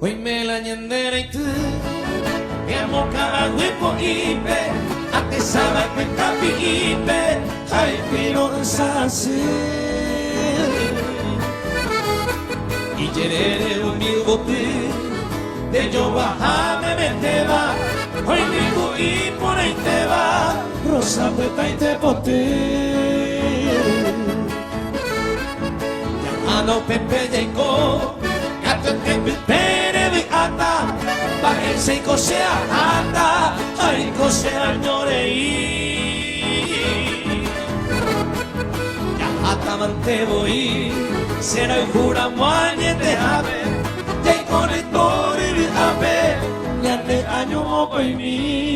hoy me la ñendera y tú que moca huepo ipe ate sabe que capi ipe ay pero sase y yerere un bigote de yo baja me meteba hoy digo y por ahí te va rosa peta y te pote llamado Pepe Jacob gato que pere de ata pa el seco sea ata ay sea llorei ya ata mante voy será el jura muañe te ave ya con el tori de ave ya te año moco y mi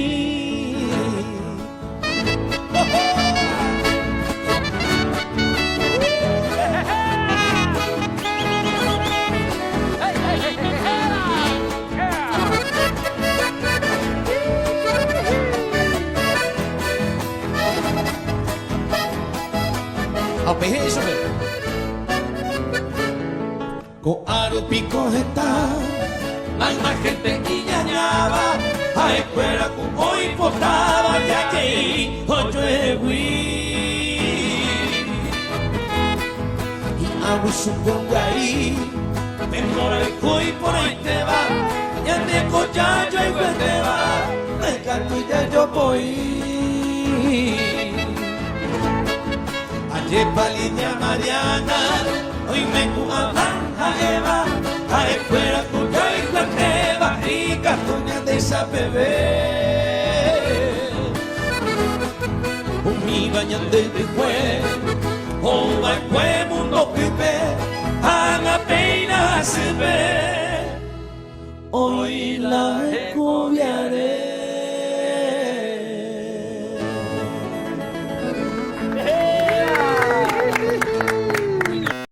Con aro pico está, más gente y ñañaba, a escuela con hoy potaba, ya que ocho y hago su ponga ahí, temor el cuy por ahí te va, ya te cocha yo y te va, me canto y ya yo voy. Ayer paliña Mariana, hoy me cuaban a Eva, a escuela cuya y la neva, y cartoña de esa bebé. Un mi bañan de fue, o va el mundo pipe, a la pena se ve, hoy la